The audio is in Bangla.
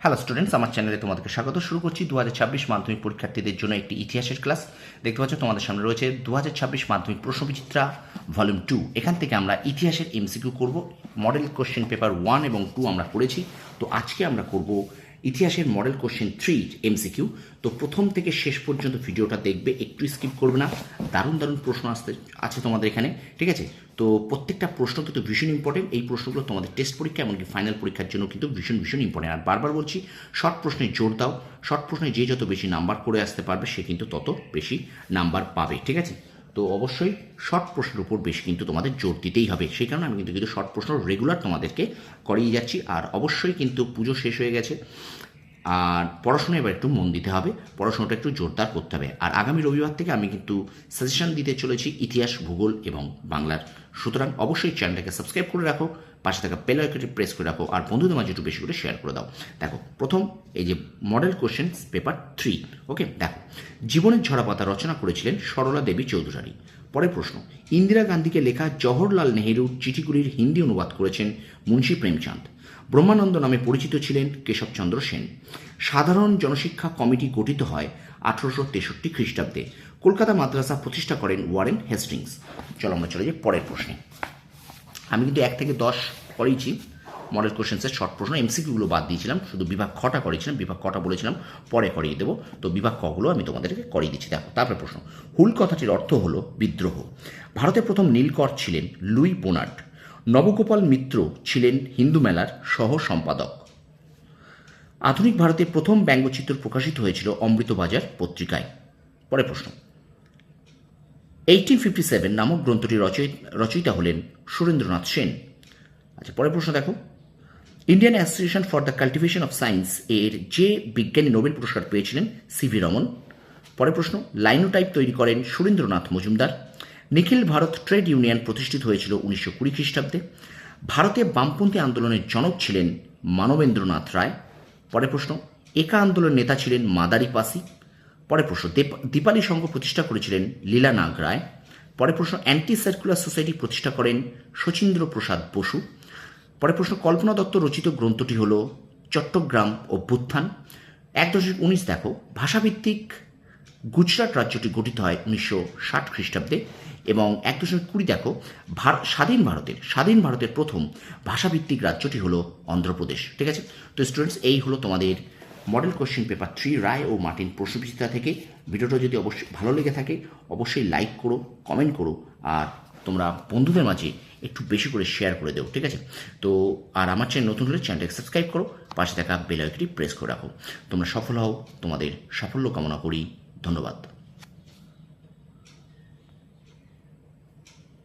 হ্যালো স্টুডেন্টস, আমার চ্যানেলে তোমাদেরকে স্বাগত। শুরু করছি 2026 মাধ্যমিক পরীক্ষার্থীদের জন্য একটি ইতিহাসের ক্লাস। দেখতে পাচ্ছ তোমাদের সামনে রয়েছে 2026 মাধ্যমিক প্রশ্নবিচিত্রা ভলিউম 2। এখান থেকে আমরা ইতিহাসের এমসিকিউ করব। মডেল কোশ্চেন পেপার 1 এবং 2 আমরা করেছি, তো আজকে আমরা করব ইতিহাসের মডেল কোশ্চেন 3 এমসিকিউ। তো প্রথম থেকে শেষ পর্যন্ত ভিডিওটা দেখবে, একটু স্কিপ করবে না। দারুণ দারুণ প্রশ্ন আছে তোমাদের এখানে, ঠিক আছে? তো প্রত্যেকটা প্রশ্ন কিন্তু ভীষণ ইম্পর্টেন্ট। এই প্রশ্নগুলো তোমাদের টেস্ট পরীক্ষা এমনকি ফাইনাল পরীক্ষার জন্য কিন্তু ভীষণ ইম্পর্টেন্ট। আর বারবার বলছি, শর্ট প্রশ্নে জোর দাও। শর্ট প্রশ্নে যে যত বেশি নাম্বার করে আসতে পারবে সে কিন্তু তত বেশি নাম্বার পাবে, ঠিক আছে? তো অবশ্যই শর্ট প্রশ্নের উপর বেশি কিন্তু তোমাদের জোর দিতেই হবে। সেই কারণে আমি কিন্তু শর্ট প্রশ্ন রেগুলার তোমাদেরকে করিয়ে যাচ্ছি। আর অবশ্যই কিন্তু পুজো শেষ হয়ে গেছে, আর পড়াশোনা এবার একটু মন দিতে হবে, পড়াশোনাটা একটু জোরদার করতে হবে। আর আগামী রবিবার থেকে আমি কিন্তু সাজেশন দিতে চলেছি ইতিহাস, ভূগোল এবং বাংলার। সুতরাং অবশ্যই চ্যানেলটাকে সাবস্ক্রাইব করে রাখো, পাশে থাকা বেল আইকনটি প্রেস করে রাখো, আর বন্ধুদের মাঝে একটু বেশি করে শেয়ার করে দাও। দেখো প্রথম এই যে মডেল কোশ্চেন পেপার 3, ওকে? দেখো, জীবনের ঝরাপাতা রচনা করেছিলেন সরলা দেবী চৌধুরানী। পরের প্রশ্ন, ইন্দিরা গান্ধীকে লেখা জওহরলাল নেহেরুর চিঠিগুলির হিন্দি অনুবাদ করেছেন মুন্সী প্রেমচাঁদ। ব্রহ্মানন্দ নামে পরিচিত ছিলেন কেশবচন্দ্র সেন। সাধারণ জনশিক্ষা কমিটি গঠিত হয় 1863 খ্রিস্টাব্দে। কলকাতা মাদ্রাসা প্রতিষ্ঠা করেন ওয়ারেন হেস্টিংস। চলো আমরা চলে যাই পরের প্রশ্নে। আমি কিন্তু 1 থেকে 10 করেইছি মডেল কোশ্চেন্সের শর্ট প্রশ্ন, এমসিকিউগুলো বাদ দিয়েছিলাম, শুধু বিভাগ খটা করেছিলাম। বিভাগ কটা বলেছিলাম পরে করিয়ে দেবো, তো বিভাগ কগুলো আমি তোমাদেরকে করিয়ে দিচ্ছি। দেখো তারপরে প্রশ্ন, হুল কথাটির অর্থ হলো বিদ্রোহ। ভারতের প্রথম নীলকর ছিলেন লুই বোনার্ড। নবগোপাল মিত্র ছিলেন হিন্দু মেলার সহ সম্পাদক। আধুনিক ভারতের প্রথম ব্যঙ্গচিত্র প্রকাশিত হয়েছিল অমৃতবাজার পত্রিকায়। পরের প্রশ্ন, 1857 নামক গ্রন্থটি রচয়িতা হলেন সুরেন্দ্রনাথ সেন। আচ্ছা, পরের প্রশ্ন দেখো, Indian association for the cultivation of science এর যে বিজ্ঞানী নোবেল পুরস্কার পেয়েছিলেন সিভি রমন। পরের প্রশ্ন, লাইনোটাইপ তৈরি করেন সুরেন্দ্রনাথ মজুমদার। নিখিল ভারত ট্রেড ইউনিয়ন প্রতিষ্ঠিত হয়েছিল 1920 খ্রিস্টাব্দে। ভারতে বামপন্থী আন্দোলনের জনক ছিলেন মানবেন্দ্রনাথ রায়। পরের প্রশ্ন, একা আন্দোলনের নেতা ছিলেন মাদারি পাসি। পরের প্রশ্ন, দীপালি সংঘ প্রতিষ্ঠা করেছিলেন লীলা নাগ রায়। পরের প্রশ্ন, অ্যান্টি সার্কুলার সোসাইটি প্রতিষ্ঠা করেন শচীন্দ্র প্রসাদ বসু। পরের প্রশ্ন, কল্পনা দত্ত রচিত গ্রন্থটি হল চট্টগ্রাম অভ্যুত্থান। 1.19 দেখো, ভাষাভিত্তিক গুজরাট রাজ্যটি গঠিত হয় 1960 খ্রিস্টাব্দে। এবং 1.20 দেখো, স্বাধীন ভারতের প্রথম ভাষাভিত্তিক রাজ্যটি হলো অন্ধ্রপ্রদেশ, ঠিক আছে? তো স্টুডেন্টস, এই হলো তোমাদের মডেল কোশ্চেন পেপার 3 রায় ও মার্টিন প্রশ্নবিচিত্রা থেকে। ভিডিওটা যদি অবশ্যই ভালো লেগে থাকে অবশ্যই লাইক করো, কমেন্ট করো, আর তোমরা বন্ধুদের মাঝে একটু বেশি করে শেয়ার করে দেও, ঠিক আছে? তো আর আমার চ্যানেল নতুন হলে চ্যানেলটাকে সাবস্ক্রাইব করো, পাশে থাকা বেল আইকনটি প্রেস করে রাখো। তোমরা সফল হও, তোমাদের সাফল্য কামনা করি। ধন্যবাদ।